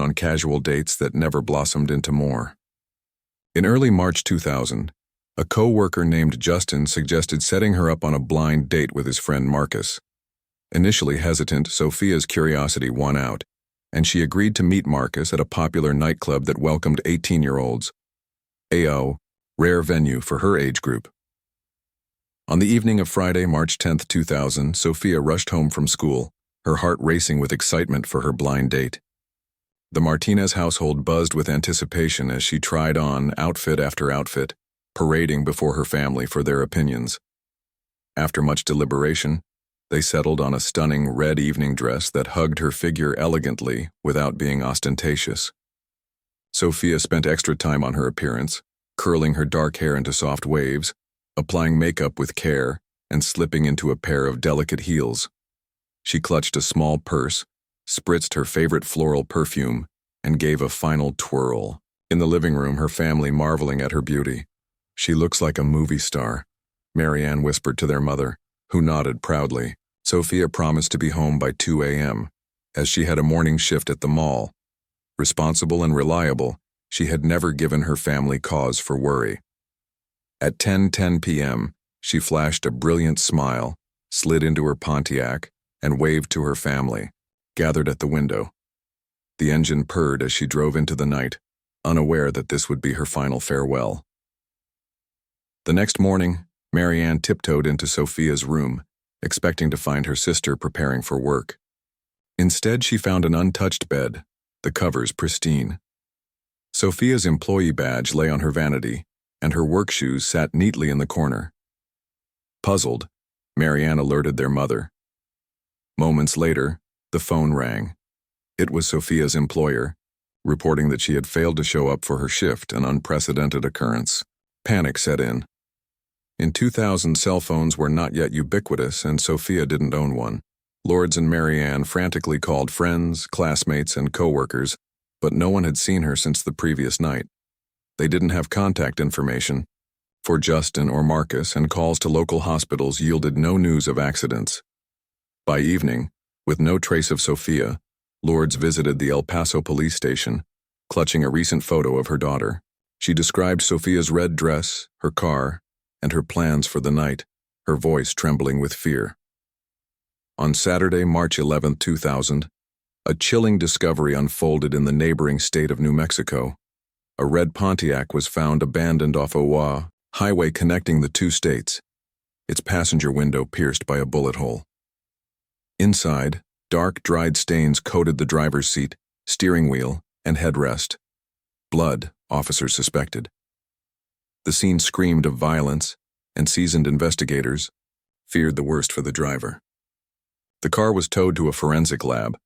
on casual dates that never blossomed into more. In early March 2000, a co-worker named Justin suggested setting her up on a blind date with his friend Marcus. Initially hesitant, Sophia's curiosity won out, and she agreed to meet Marcus at a popular nightclub that welcomed 18-year-olds. A.O., rare venue for her age group. On the evening of Friday, March 10, 2000, Sophia rushed home from school, her heart racing with excitement for her blind date. The Martinez household buzzed with anticipation as she tried on outfit after outfit, parading before her family for their opinions. After much deliberation, they settled on a stunning red evening dress that hugged her figure elegantly without being ostentatious. Sophia spent extra time on her appearance, curling her dark hair into soft waves, applying makeup with care, and slipping into a pair of delicate heels. She clutched a small purse, spritzed her favorite floral perfume, and gave a final twirl. In the living room, her family marveling at her beauty. "She looks like a movie star," Marianne whispered to their mother, who nodded proudly. Sophia promised to be home by 2 a.m., as she had a morning shift at the mall. Responsible and reliable, she had never given her family cause for worry. At 10:10 p.m., she flashed a brilliant smile, slid into her Pontiac, and waved to her family, gathered at the window. The engine purred as she drove into the night, unaware that this would be her final farewell. The next morning, Marianne tiptoed into Sophia's room, expecting to find her sister preparing for work. Instead, she found an untouched bed, the covers pristine. Sophia's employee badge lay on her vanity, and her work shoes sat neatly in the corner. Puzzled, Marianne alerted their mother. Moments later, the phone rang. It was Sophia's employer, reporting that she had failed to show up for her shift, an unprecedented occurrence. Panic set in. In 2000, cell phones were not yet ubiquitous, and Sophia didn't own one. Lourdes and Marianne frantically called friends, classmates, and co-workers, but no one had seen her since the previous night. They didn't have contact information for Justin or Marcus, and calls to local hospitals yielded no news of accidents. By evening, with no trace of Sophia, Lourdes visited the El Paso police station, clutching a recent photo of her daughter. She described Sophia's red dress, her car, and her plans for the night, her voice trembling with fear. On Saturday, March 11, 2000, a chilling discovery unfolded in the neighboring state of New Mexico. A red Pontiac was found abandoned off Owa highway connecting the two states, its passenger window pierced by a bullet hole. Inside, dark, dried stains coated the driver's seat, steering wheel, and headrest. Blood, officers suspected. The scene screamed of violence, and seasoned investigators feared the worst for the driver. The car was towed to a forensic lab,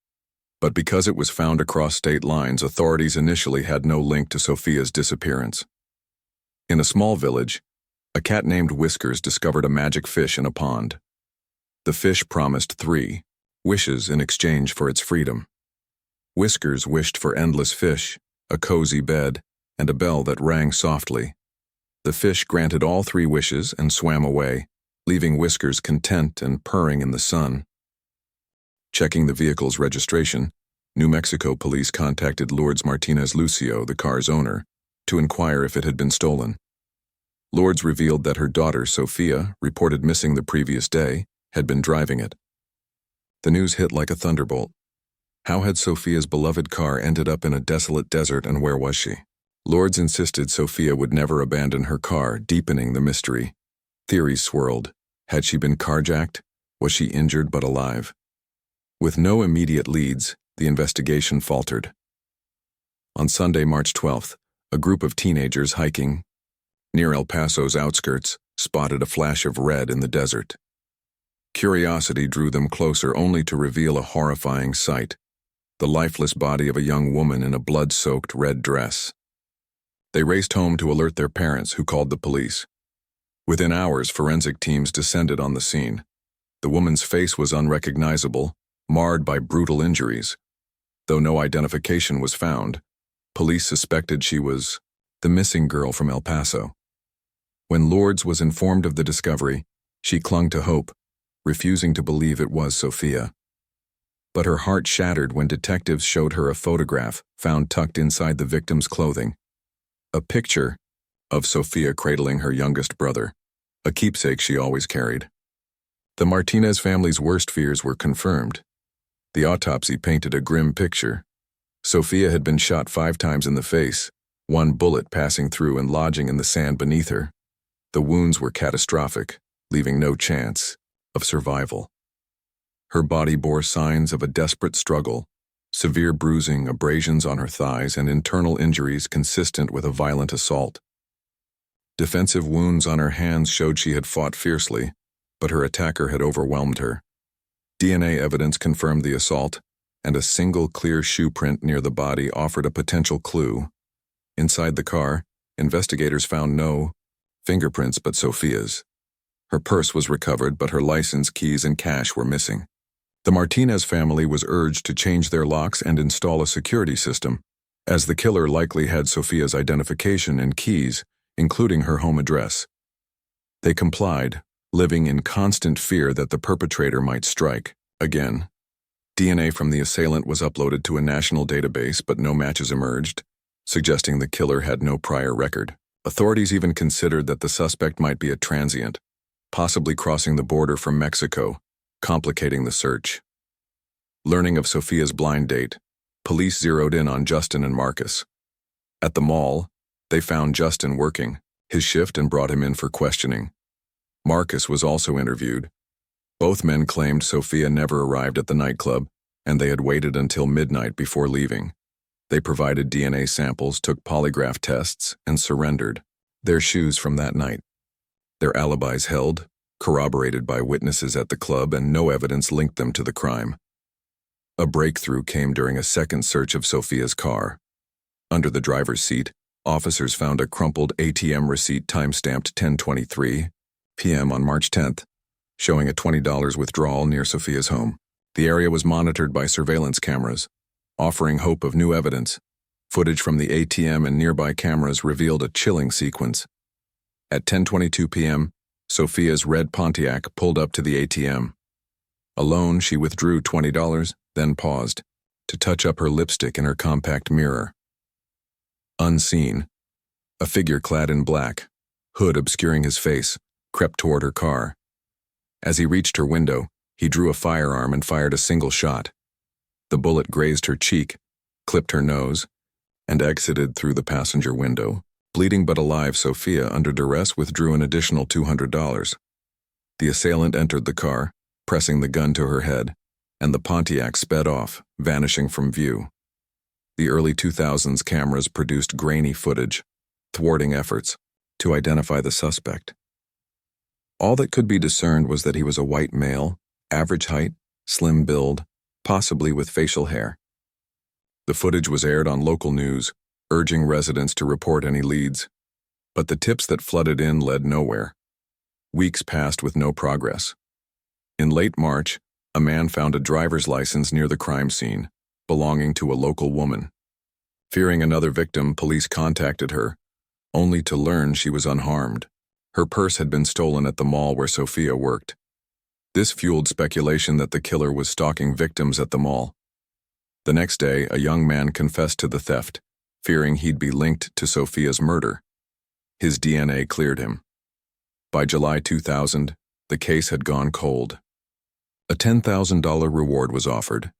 but because it was found across state lines, authorities initially had no link to Sophia's disappearance. In a small village, a cat named Whiskers discovered a magic fish in a pond. The fish promised 3 wishes in exchange for its freedom. Whiskers wished for endless fish, a cozy bed, and a bell that rang softly. The fish granted all 3 wishes and swam away, leaving Whiskers content and purring in the sun. Checking the vehicle's registration, New Mexico police contacted Lourdes Martinez Lucio, the car's owner, to inquire if it had been stolen. Lourdes revealed that her daughter, Sophia, reported missing the previous day, had been driving it. The news hit like a thunderbolt. How had Sophia's beloved car ended up in a desolate desert, and where was she? Lourdes insisted Sophia would never abandon her car, deepening the mystery. Theories swirled. Had she been carjacked? Was she injured but alive? With no immediate leads, the investigation faltered. On Sunday, March 12th, a group of teenagers hiking near El Paso's outskirts spotted a flash of red in the desert. Curiosity drew them closer, only to reveal a horrifying sight: the lifeless body of a young woman in a blood-soaked red dress. They raced home to alert their parents, who called the police. Within hours, forensic teams descended on the scene. The woman's face was unrecognizable, marred by brutal injuries. Though no identification was found, police suspected she was the missing girl from El Paso. When Lourdes was informed of the discovery, she clung to hope, refusing to believe it was Sophia. But her heart shattered when detectives showed her a photograph found tucked inside the victim's clothing. A picture of Sophia cradling her youngest brother, a keepsake she always carried. The Martinez family's worst fears were confirmed. The autopsy painted a grim picture. Sophia had been shot 5 times in the face, one bullet passing through and lodging in the sand beneath her. The wounds were catastrophic, leaving no chance of survival. Her body bore signs of a desperate struggle, severe bruising, abrasions on her thighs, and internal injuries consistent with a violent assault. Defensive wounds on her hands showed she had fought fiercely, but her attacker had overwhelmed her. DNA evidence confirmed the assault, and a single clear shoe print near the body offered a potential clue. Inside the car, investigators found no fingerprints but Sophia's. Her purse was recovered, but her license, keys, and cash were missing. The Martinez family was urged to change their locks and install a security system, as the killer likely had Sophia's identification and keys, including her home address. They complied, living in constant fear that the perpetrator might strike again. DNA from the assailant was uploaded to a national database, but no matches emerged, suggesting the killer had no prior record. Authorities even considered that the suspect might be a transient, possibly crossing the border from Mexico, complicating the search. Learning of Sophia's blind date, police zeroed in on Justin and Marcus. At the mall, they found Justin working his shift and brought him in for questioning. Marcus was also interviewed. Both men claimed Sophia never arrived at the nightclub, and they had waited until midnight before leaving. They provided DNA samples, took polygraph tests, and surrendered their shoes from that night. Their alibis held, corroborated by witnesses at the club, and no evidence linked them to the crime. A breakthrough came during a second search of Sophia's car. Under the driver's seat, officers found a crumpled ATM receipt time-stamped 10:23 p.m. on March 10th, showing a $20 withdrawal near Sophia's home. The area was monitored by surveillance cameras, offering hope of new evidence. Footage from the ATM and nearby cameras revealed a chilling sequence. At 10:22 p.m., Sophia's red Pontiac pulled up to the ATM. Alone, she withdrew $20, then paused to touch up her lipstick in her compact mirror. Unseen, a figure clad in black, hood obscuring his face, crept toward her car. As he reached her window, he drew a firearm and fired a single shot. The bullet grazed her cheek, clipped her nose, and exited through the passenger window. Bleeding but alive, Sophia, under duress, withdrew an additional $200. The assailant entered the car, pressing the gun to her head, and the Pontiac sped off, vanishing from view. The early 2000s cameras produced grainy footage, thwarting efforts to identify the suspect. All that could be discerned was that he was a white male, average height, slim build, possibly with facial hair. The footage was aired on local news, urging residents to report any leads. But the tips that flooded in led nowhere. Weeks passed with no progress. In late March, a man found a driver's license near the crime scene, belonging to a local woman. Fearing another victim, police contacted her, only to learn she was unharmed. Her purse had been stolen at the mall where Sophia worked. This fueled speculation that the killer was stalking victims at the mall. The next day, a young man confessed to the theft, fearing he'd be linked to Sophia's murder. His DNA cleared him. By July 2000, the case had gone cold. A $10,000 reward was offered,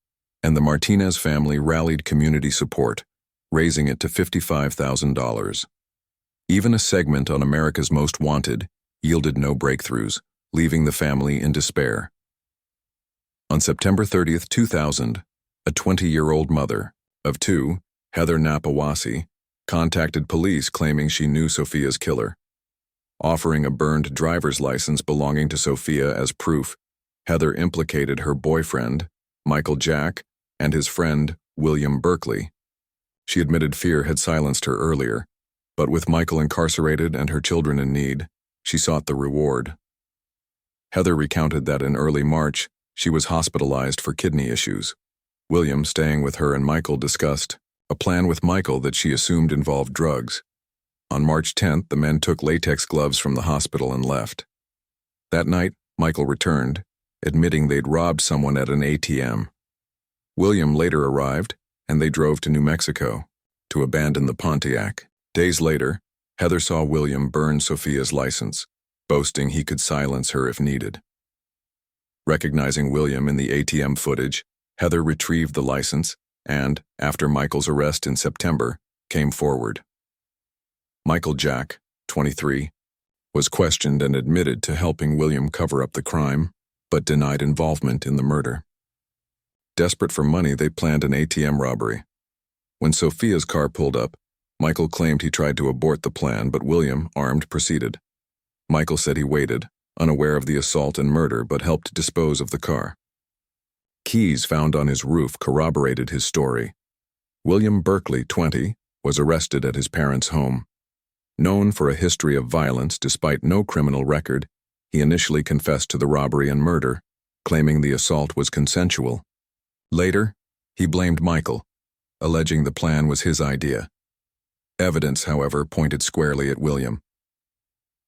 and the Martinez family rallied community support, raising it to $55,000. Even a segment on America's Most Wanted yielded no breakthroughs, leaving the family in despair. On September 30, 2000, a 20-year-old mother of 2, Heather Napawasi, contacted police claiming she knew Sophia's killer. Offering a burned driver's license belonging to Sophia as proof, Heather implicated her boyfriend, Michael Jack, and his friend, William Berkeley. She admitted fear had silenced her earlier, but with Michael incarcerated and her children in need, she sought the reward. Heather recounted that in early March, she was hospitalized for kidney issues. William, staying with her, and Michael discussed a plan with Michael that she assumed involved drugs. On March 10th, the men took latex gloves from the hospital and left. That night, Michael returned, admitting they'd robbed someone at an ATM. William later arrived, and they drove to New Mexico to abandon the Pontiac. Days later, Heather saw William burn Sophia's license, boasting he could silence her if needed. Recognizing William in the ATM footage, Heather retrieved the license and, after Michael's arrest in September, came forward. Michael Jack, 23, was questioned and admitted to helping William cover up the crime, but denied involvement in the murder. Desperate for money, they planned an ATM robbery. When Sophia's car pulled up, Michael claimed he tried to abort the plan, but William, armed, proceeded. Michael said he waited, unaware of the assault and murder, but helped dispose of the car. Keys found on his roof corroborated his story. William Berkeley, 20, was arrested at his parents' home. Known for a history of violence despite no criminal record, he initially confessed to the robbery and murder, claiming the assault was consensual. Later, he blamed Michael, alleging the plan was his idea. Evidence, however, pointed squarely at William.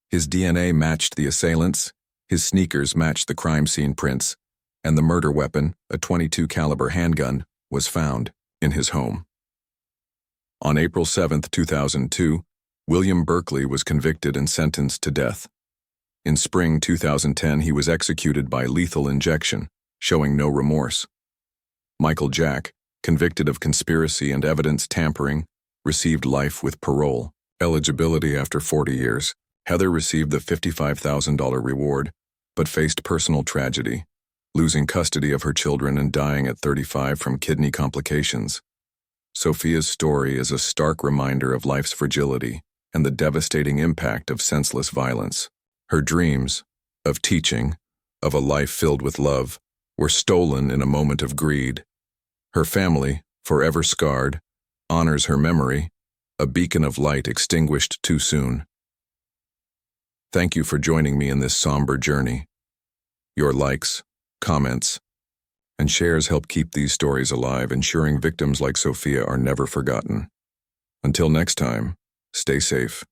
His DNA matched the assailants, his sneakers matched the crime scene prints, and the murder weapon, a .22 caliber handgun, was found in his home. On April 7, 2002, William Berkeley was convicted and sentenced to death. In spring 2010, he was executed by lethal injection, showing no remorse. Michael Jack, convicted of conspiracy and evidence tampering, received life with parole. Eligibility after 40 years. Heather received the $55,000 reward, but faced personal tragedy, losing custody of her children and dying at 35 from kidney complications. Sophia's story is a stark reminder of life's fragility and the devastating impact of senseless violence. Her dreams, of teaching, of a life filled with love, were stolen in a moment of greed. Her family, forever scarred, honors her memory, a beacon of light extinguished too soon. Thank you for joining me in this somber journey. Your likes, comments, and shares help keep these stories alive, ensuring victims like Sophia are never forgotten. Until next time, stay safe.